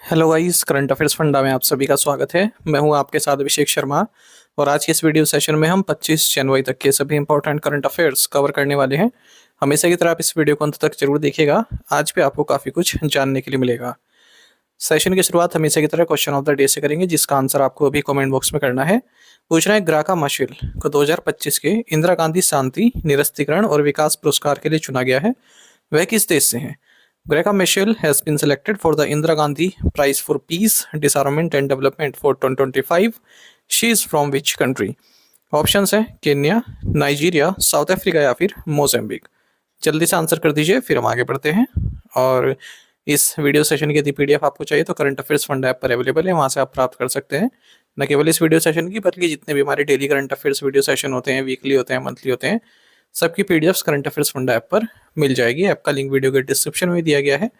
Hello guys, current affairs फंडा में आप सभी का स्वागत है। मैं हूं आपके साथ अभिषेक शर्मा। और आज के इस वीडियो सेशन में हम 25 जनवरी तक के सभी इंपॉर्टेंट करंट अफेयर्स कवर करने वाले हैं। हमेशा की तरह आप इस वीडियो को अंत तक जरूर देखिएगा। आज भी आपको काफ़ी कुछ जानने के लिए मिलेगा। सेशन की शुरुआत हमेशा की तरह क्वेश्चन ऑफ द डे से करेंगे, जिसका आंसर आपको अभी कमेंट बॉक्स में करना है। पूछना है, ग्राका माशिल को 2025 के इंदिरा गांधी शांति, निरस्त्रीकरण और विकास पुरस्कार के लिए चुना गया है। वह किस देश से हैं? Greca Michel has been selected for the Indira Gandhi Prize for Peace, Disarmament and Development for 2025. She is from which country? Options हैं केन्या, नाइजीरिया, साउथ अफ्रीका या फिर मोजाम्बिक। जल्दी से आंसर कर दीजिए, फिर हम आगे बढ़ते हैं। और इस वीडियो सेशन की यदि पीडीएफ आपको चाहिए तो करंट अफेयर्स फंड ऐप पर अवेलेबल है, वहाँ से आप प्राप्त कर सकते हैं। न केवल इस वीडियो सेशन की, बल्कि जितने भी हमारे daily current affairs video session होते हैं, वीकली होते हैं, मंथली होते हैं, सबकी पीडीएफ्स करंट अफेयर्स फंडा ऐप पर मिल जाएगी। ऐप का लिंक वीडियो के डिस्क्रिप्शन में दिया गया है,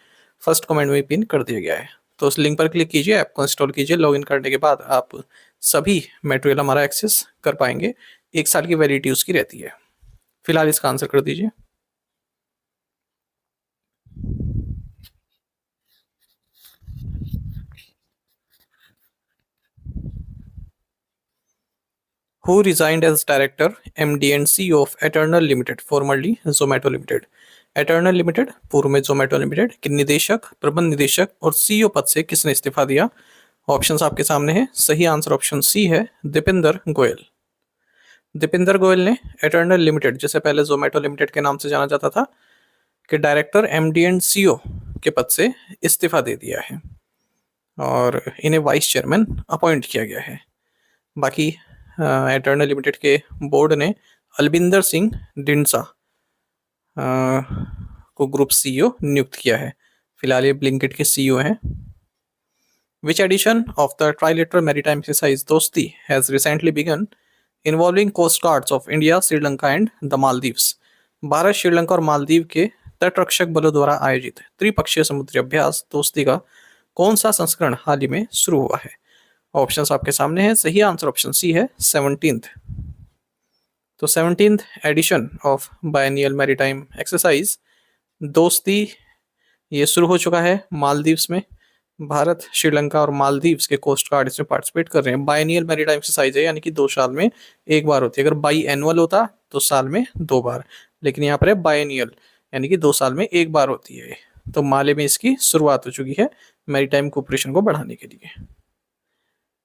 फर्स्ट कमेंट में पिन कर दिया गया है। तो उस लिंक पर क्लिक कीजिए, ऐप को इंस्टॉल कीजिए। लॉगिन करने के बाद आप सभी मटेरियल हमारा एक्सेस कर पाएंगे। 1 साल की वैलिडिटी उसकी रहती है। फिलहाल इसका आंसर कर दीजिए। Who resigned as director, MD and CEO of Eternal Limited, formerly Zomato Limited? Eternal limited, पूर्व में जोमेटो लिमिटेड, के निदेशक, प्रबंध निदेशक और सीईओ पद से किसने इस्तीफा दिया? ऑप्शंस आपके सामने हैं। सही आंसर ऑप्शन सी है, दीपेंद्र गोयल। दीपेंद्र गोयल ने एटर्नल लिमिटेड, जिसे पहले जोमेटो लिमिटेड के नाम से जाना जाता था, के डायरेक्टर, एमडी एंड सीईओ के पद से इस्तीफा दे दिया है और इन्हें वाइस चेयरमैन अपॉइंट किया गया है। बाकी एटर्नल लिमिटेड के बोर्ड ने अलबिंदर सिंह डिंडसा को ग्रुप सीईओ नियुक्त किया है। फिलहाल ये ब्लिंकिट के सीईओ हैं। Which edition of the trilateral maritime exercise Dosti has recently begun, involving coast guards of India, Sri Lanka and the Maldives? Bharat, Sri Lanka और मालदीव के तटरक्षक बलों द्वारा आयोजित त्रिपक्षीय समुद्री अभ्यास दोस्ती का कौन सा संस्करण हाल ही में शुरू हुआ है? ऑप्शंस आपके सामने हैं। सही आंसर ऑप्शन सी है, 17th। तो 17th edition of biennial maritime exercise Dosti ये शुरू हो चुका है मालदीव्स में। भारत, श्रीलंका और मालदीव्स के कोस्ट गार्ड इसमें पार्टिसिपेट कर रहे हैं। बायनियल मैरीटाइम एक्सरसाइज है, यानी कि 2 साल में एक बार होती है। अगर बाई एनुअल होता तो साल में 2 बार, लेकिन यहाँ पर है बायनियल, यानी कि 2 साल में एक बार होती है। तो माले में इसकी शुरुआत हो चुकी है मैरीटाइम कोऑपरेशन को बढ़ाने के लिए।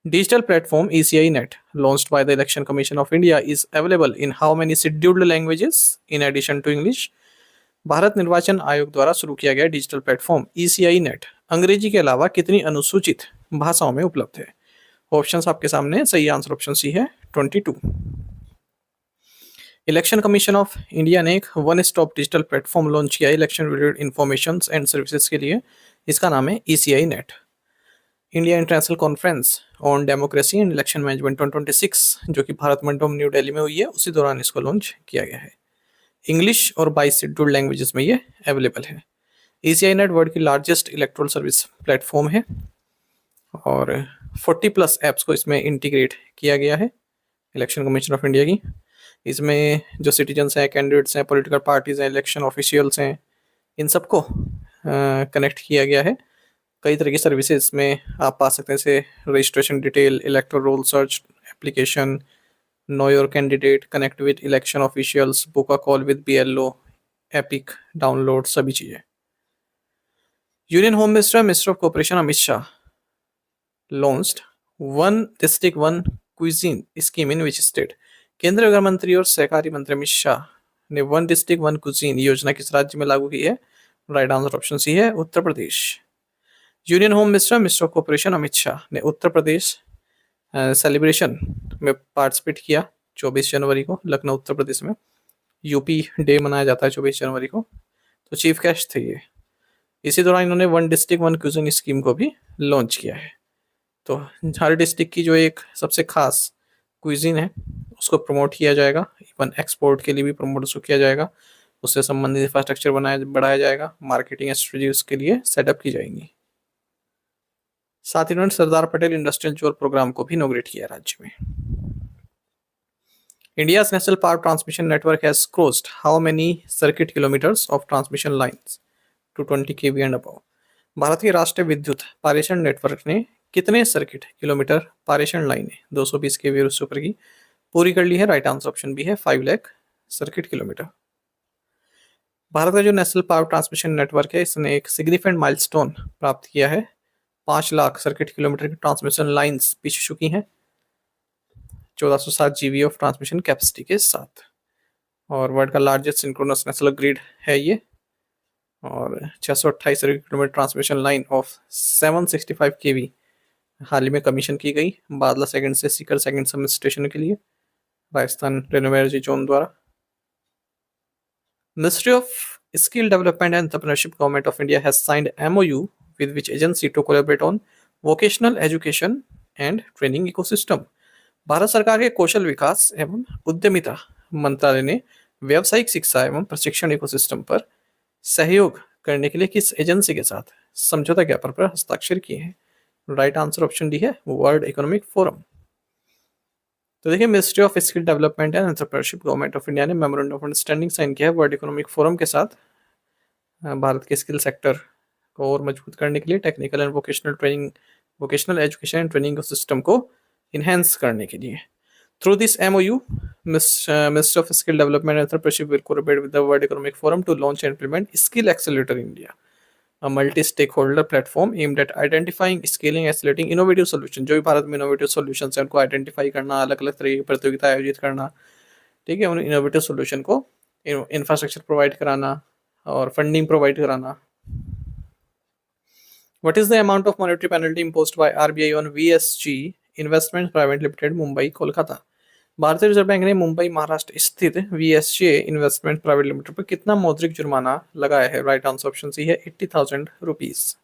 Digital platform ECI Net, launched by the Election Commission of India, is available in how many scheduled languages in addition to English? Bharat निर्वाचन आयोग द्वारा शुरू किया गया डिजिटल प्लेटफॉर्म ECI नेट अंग्रेजी के अलावा कितनी अनुसूचित भाषाओं में उपलब्ध है? ऑप्शंस आपके सामने हैं। सही आंसर ऑप्शन सी है, 22। इलेक्शन कमीशन ऑफ इंडिया ने एक one stop digital platform launch किया है election related information and services के लिए। इसका नाम है ECI net. India international conference on democracy and election management 2026, जो कि भारत मंडपम न्यू दिल्ली में हुई है, उसी दौरान इसको लॉन्च किया गया है। इंग्लिश और 22 शेड्यूल्ड लैंग्वेजेस में ये अवेलेबल है। ECI नेट वर्ल्ड की लार्जेस्ट इलेक्ट्रल सर्विस प्लेटफॉर्म है और 40+ ऐप्स को इसमें इंटीग्रेट किया गया है इलेक्शन कमीशन ऑफ इंडिया की। इसमें जो सिटीजन्स हैं, कैंडिडेट्स हैं, पॉलिटिकल पार्टीज हैं, इलेक्शन ऑफिशियल्स हैं, इन सबको कनेक्ट किया गया है। कई तरह की सर्विसेज में आप पा सकते हैं, जैसे registration detail, electoral roll search application, know your candidate, connect with election officials, book a call with BLO, epic download, सभी चीज़ें। Union home minister of cooperation Amit Shah launched one district one cuisine scheme in which state? केंद्रीय गृह मंत्री और सहकारी मंत्री अमित शाह ने one district one cuisine योजना किस राज्य में लागू की है? राइट आंसर ऑप्शन सी है, Uttar Pradesh. Union home minister of cooperation Amit Shah ने उत्तर प्रदेश सेलिब्रेशन में पार्टिसिपेट किया 24 जनवरी को लखनऊ, उत्तर प्रदेश में। यूपी डे मनाया जाता है 24 जनवरी को, तो चीफ गेस्ट थे ये। इसी दौरान इन्होंने one district one cuisine scheme को भी लॉन्च किया है। तो हर डिस्ट्रिक्ट की जो एक सबसे खास क्यूजिन है उसको प्रमोट किया जाएगा, इवन एक्सपोर्ट के लिए भी प्रमोट उसको किया जाएगा, उससे संबंधित इंफ्रास्ट्रक्चर बढ़ाया जाएगा, मार्केटिंग स्ट्रेटजी उसके लिए सेटअप की जाएंगी। साथ ही इन्होंने Sardar Patel industrial zone programme को भी इनॉग्रेट किया राज्य में। India's national power transmission network has crossed how many circuit kilometers of transmission lines to 20 kV and above? Bharat के राष्ट्रीय विद्युत पारेषण नेटवर्क ने कितने सर्किट किलोमीटर पारेषण लाइनें 220 केवी और उससे ऊपर की पूरी कर ली है? राइट आंसर ऑप्शन बी है 5 लाख सर्किट किलोमीटर। भारत का जो नेशनल पावर ट्रांसमिशन नेटवर्क है इसने एक सिग्निफिकेंट माइलस्टोन प्राप्त किया है। 5 लाख सर्किट किलोमीटर की ट्रांसमिशन लाइंस बिछ चुकी हैं 1407 जीबी ऑफ ट्रांसमिशन कैपेसिटी के साथ। और वर्ल्ड का लार्जेस्ट सिंक्रोनस नेशनल ग्रिड है ये। और 628 circuit kilometre transmission line of 765 केवी हाल ही में कमीशन की गई बादला सेकंड से सीकर सेकंड सब स्टेशन के लिए राजस्थान रेलवे एनर्जी जोन द्वारा। Ministry of Skill Development and Entrepreneurship Government of India has signed MOU with which agency to collaborate on vocational education and training ecosystem। Bharat सरकार के कौशल विकास एवं उद्यमिता मंत्रालय ने व्यावसायिक शिक्षा एवं प्रशिक्षण इकोसिस्टम पर सहयोग करने के लिए किस एजेंसी के साथ समझौता ज्ञापन पर हस्ताक्षर किए हैं? राइट आंसर ऑप्शन डी है वर्ल्ड इकोनॉमिक फोरम। तो देखिए ministry of skill development and entrepreneurship government of India ने मेमोरेंडम ऑफ अंडरस्टैंडिंग साइन किया है वर्ल्ड इकोनॉमिक फोरम के साथ भारत के स्किल सेक्टर को और मजबूत करने के लिए technical and vocational education and training system को इन्हेंस करने के लिए। Through this MOU, Ministry of Skill Development and Entrepreneurship will collaborate with the World Economic Forum to launch and implement Skill Accelerator India, a multi-stakeholder platform aimed at identifying, scaling, accelerating innovative solution। जो भी भारत में innovative solutions है उनको identify करना, अलग अलग तरह की प्रतियोगिता आयोजित करना, ठीक है, उन इनोवेटिव सॉल्यूशन को इंफ्रास्ट्रक्चर प्रोवाइड कराना और फंडिंग प्रोवाइड कराना। What is the amount of monetary penalty imposed by RBI on VSG Investments Private Limited Mumbai Kolkata? भारतीय रिजर्व बैंक ने मुंबई महाराष्ट्र स्थित VSG इन्वेस्टमेंट प्राइवेट लिमिटेड पर कितना मौद्रिक जुर्माना लगाया है? राइट आंसर ऑप्शन सी है 80,000 rupees.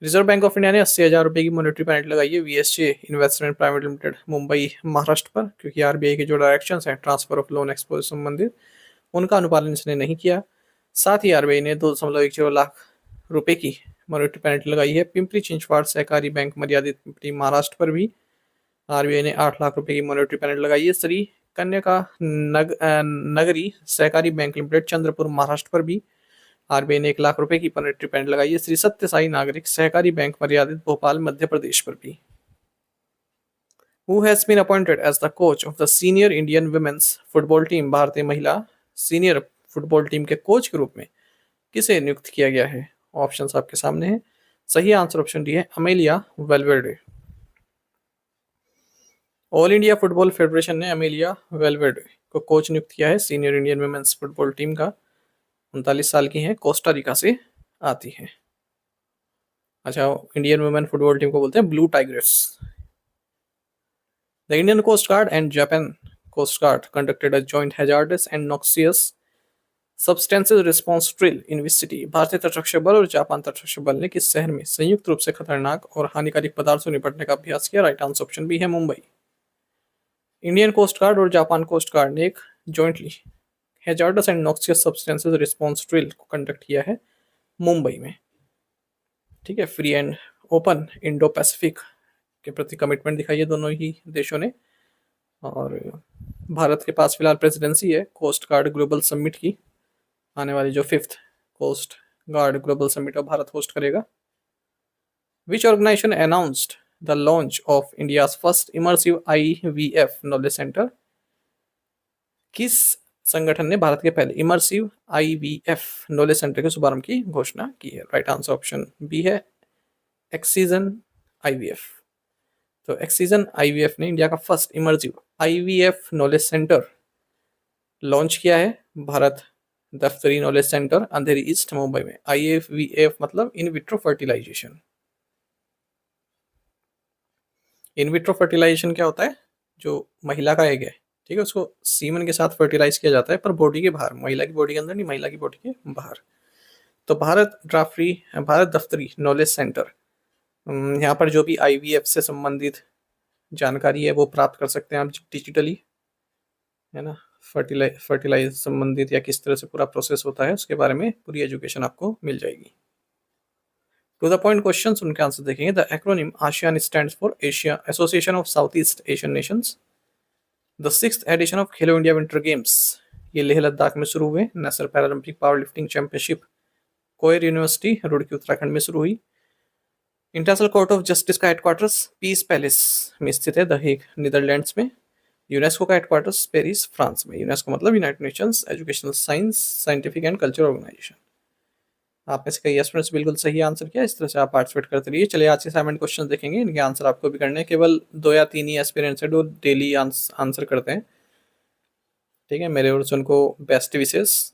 Reserve bank of India ने 80,000 रुपए की मॉनेटरी पेनल्टी लगाई है VSG investment private limited Mumbai Maharashtra पर, क्योंकि RBI के जो डायरेक्शंस हैं ट्रांसफर ऑफ लोन एक्सपोज संबंधित उनका अनुपालन इसने नहीं किया। साथ ही RBI ने 2.10 लाख रुपए की मॉनेटरी पेनल्टी लगाई है पिंपरी चिंचवाड़ सहकारी बैंक मर्यादित पिंपरी महाराष्ट्र पर भी। RBI ने 8 लाख रुपए की मॉनेटरी पेनल्टी लगाई है श्री कन्या नगरी सहकारी बैंक लिमिटेड चंद्रपुर महाराष्ट्र पर भी। RBI ने 1 लाख रुपए की मॉनेटरी पेनल्टी लगाई है श्री सत्य साई नागरिक सहकारी बैंक मर्यादित भोपाल मध्य प्रदेश पर भी। Who has been appointed as the coach of the senior Indian women's football team? भारतीय महिला सीनियर फुटबॉल टीम के कोच के रूप में किसे नियुक्त किया गया है? ऑप्शंस आपके सामने हैं। सही आंसर ऑप्शन डी है Amelia Valverde. All India football federation ने अमेलिया वेलवेर्डे को कोच नियुक्त किया है senior Indian women's football team का। 39 साल की हैं, कोस्टा रिका से आती हैं। अच्छा, इंडियन वुमेन फुटबॉल टीम को बोलते हैं blue tigers. The Indian coast guard and Japan coast guard conducted a joint hazardous and noxious substances response drill in which city? भारतीय तटरक्षक बल और जापान तटरक्षक बल ने किस शहर में संयुक्त रूप से खतरनाक और हानिकारक पदार्थों से निपटने का अभ्यास किया? राइट आंसर ऑप्शन बी है मुंबई। इंडियन कोस्ट गार्ड और जापान कोस्ट गार्ड ने एक jointly hazards and noxious substances response drill को कंडक्ट किया है मुंबई में। ठीक है, free and open Indo Pacific के प्रति कमिटमेंट दिखाई है दोनों ही देशों ने। और भारत के पास फिलहाल प्रेसिडेंसी है कोस्ट गार्ड ग्लोबल समिट की। आने वाली जो 5th coast guard global summit of Bharat host करेगा। Which organisation announced the launch of India's first immersive IVF knowledge centre? किस संगठन ने भारत के पहले इमर्सिव IVF नॉलेज सेंटर के शुभारंभ की घोषणा की है? राइट आंसर ऑप्शन बी है एक्सीजन IVF। तो एक्सीजन IVF ने इंडिया का first immersive IVF knowledge centre launch किया है Bharat Daftari knowledge centre Andheri east Mumbai में। IVF मतलब in vitro fertilisation. In vitro fertilisation क्या होता है? जो महिला का एग है, ठीक है, उसको सीमन के साथ फर्टिलाइज किया जाता है पर बॉडी के बाहर, महिला की बॉडी के अंदर नहीं, महिला की बॉडी के बाहर। तो भारत दफ्तरी नॉलेज सेंटर, यहाँ पर जो भी IVF से संबंधित जानकारी है वो प्राप्त कर सकते हैं आप डिजिटली, है ना। फर्टिलाइज संबंधित या किस तरह से पूरा प्रोसेस होता है उसके बारे में पूरी एजुकेशन आपको मिल जाएगी। टू द पॉइंट क्वेश्चंस, उनके आंसर देखेंगे। The acronym ASEAN stands for Asia association of south east Asian nations. The 6th edition of Khelo India winter games ये लेह लद्दाख में शुरू हुए। National paralympic power lifting championship कोयर यूनिवर्सिटी रुड़की उत्तराखंड में शुरू हुई। इंटरनेशनल कोर्ट ऑफ जस्टिस का हेडक्वार्टर्स पीस पैलेस में स्थित है, द हेग नीदरलैंड्स में। यूनेस्को का हेडक्वार्टर्स पेरिस फ्रांस में। यूनेस्को मतलब United Nations educational science scientific and cultural organisation. आप में से कई स्टूडेंट्स बिल्कुल सही आंसर किया। इस तरह से आप पार्टिसिपेट करते रहिए। चलिए आज के असाइनमेंट क्वेश्चन देखेंगे, इनके आंसर आपको भी करने हैं। केवल 2 या 3 ही एस्पिरेंट्स हैं जो डेली आंसर करते हैं, ठीक है। मेरे ओर से उनको बेस्ट विशेष,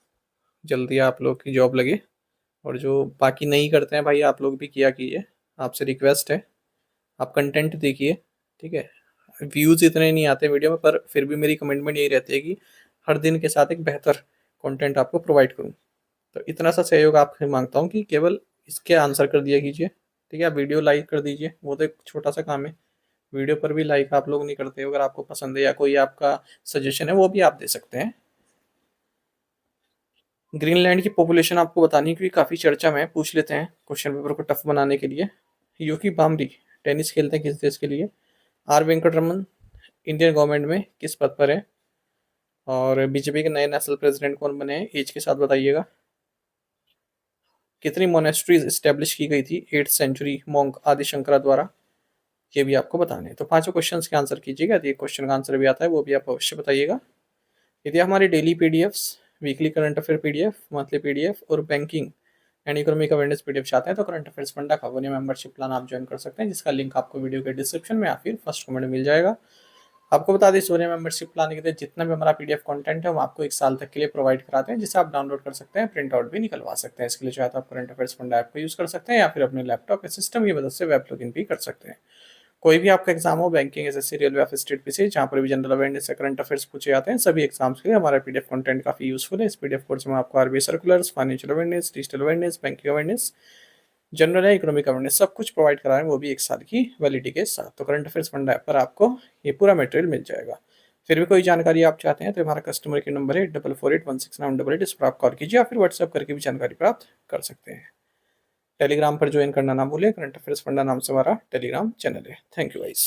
जल्दी आप लोग की जॉब लगे। और जो बाकी नहीं करते हैं भाई, आप लोग भी किया कीजिए, आपसे रिक्वेस्ट है। आप कंटेंट देखिए, ठीक है। व्यूज़ इतने नहीं आते वीडियो में, पर फिर भी मेरी कमिटमेंट यही रहती है कि हर दिन के साथ एक बेहतर कंटेंट आपको प्रोवाइड करूँ। तो इतना सा सहयोग आपसे मांगता हूँ कि केवल इसके आंसर कर दिया कीजिए, ठीक है। आप वीडियो लाइक कर दीजिए, वो तो एक छोटा सा काम है। वीडियो पर भी लाइक आप लोग नहीं करते हो। अगर आपको पसंद है या कोई आपका सजेशन है वो भी आप दे सकते हैं। ग्रीनलैंड की पॉपुलेशन आपको बतानी है क्योंकि काफ़ी चर्चा में है। पूछ लेते हैं क्वेश्चन पेपर को टफ बनाने के लिए। यूकी बामरी टेनिस खेलते हैं किस देश के लिए? आर वेंकटरमन इंडियन गवर्नमेंट में किस पद पर है? और बीजेपी के नए नेशनल प्रेसिडेंट कौन बने हैं? एज के साथ बताइएगा। कितनी मोनेस्ट्रीज इस्टेब्लिश की गई थी 8th सेंचुरी मॉन्क आदि शंकरा द्वारा? ये भी आपको बताने हैं। तो पांचों क्वेश्चंस के आंसर कीजिएगा। यदि एक क्वेश्चन का आंसर भी आता है वो भी आप अवश्य बताइएगा। यदि हमारी daily PDFs, weekly current affair PDF, monthly PDF और banking and economic awareness PDF चाहते हैं तो करंट अफेयर्स फंडा का वन ईयर मेंबरशिप प्लान आप ज्वाइन कर सकते हैं, जिसका लिंक आपको वीडियो के डिस्क्रिप्शन में या फिर फर्स्ट कमेंट में मिल जाएगा। आपको बता दें, सोनिया मेंबरशिप प्लान के तहत जितना भी हमारा पीडीएफ कंटेंट है वो आपको 1 साल तक के लिए प्रोवाइड कराते हैं, जिसे आप डाउनलोड कर सकते हैं, प्रिंट आउट भी निकलवा सकते हैं। इसके लिए चाहे तो आप करंट अफेयर्स फंड ऐप को यूज़ कर सकते हैं या फिर अपने लैपटॉप या सिस्टम की मदद से वेब लॉगिन भी कर सकते हैं। कोई भी आपका एग्जाम हो, बैंकिंग, एसएससी, रेलवे या फिर स्टेट पीसी, जहाँ पर भी जनरल अवेयरनेस या करंट अफेयर्स पूछे जाते हैं, सभी एग्जाम्स के लिए हमारा पीडीएफ कंटेंट काफी यूजफुल है। इस पीडीएफ कोर्स में आपको RBI circulars, financial awareness, digital awareness, banking awareness, general है इकोनॉमिक अवेयरनेस, सब कुछ प्रोवाइड करा रहे हैं, वो भी 1 साल की वैलिडिटी के साथ। तो करंट अफेयर्स फंड ऐप पर आपको ये पूरा मटेरियल मिल जाएगा। फिर भी कोई जानकारी आप चाहते हैं तो हमारा कस्टमर केयर नंबर है 44816988, इस पर आप कॉल कीजिए या फिर व्हाट्सएप करके भी जानकारी प्राप्त कर सकते हैं। टेलीग्राम पर ज्वाइन करना ना भूलें, करंट अफेयर्स फंडा नाम से हमारा टेलीग्राम चैनल है। Thank you guys.